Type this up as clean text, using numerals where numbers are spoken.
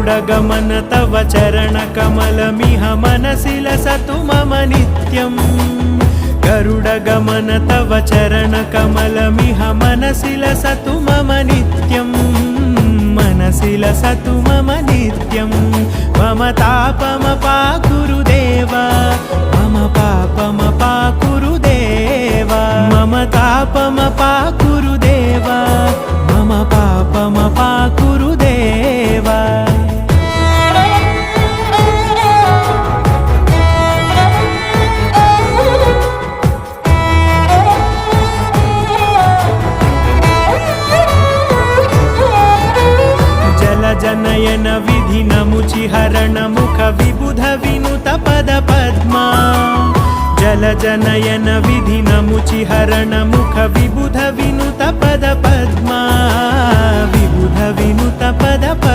गरुडगमन तव चरणकमलमिह मनसि लसतु मम नित्यम् गरुडगमन तव चरणकमलमिह मनसि लसतु मम नित्यम् मनसि लसतु मम नित्यम् मम तापमपाकुरु देव मम पापमपाकुरु देव मम तापमपाकुरु देव मम पापमपाकुरु देव जनयन विधिनमुचिहरण मुख विबुध विनुत पद पद्मा जल जनयन विधिनमुचिहरण मुख विबुध विनुत पद पद्मा विबुध विनुत पद पद्मा।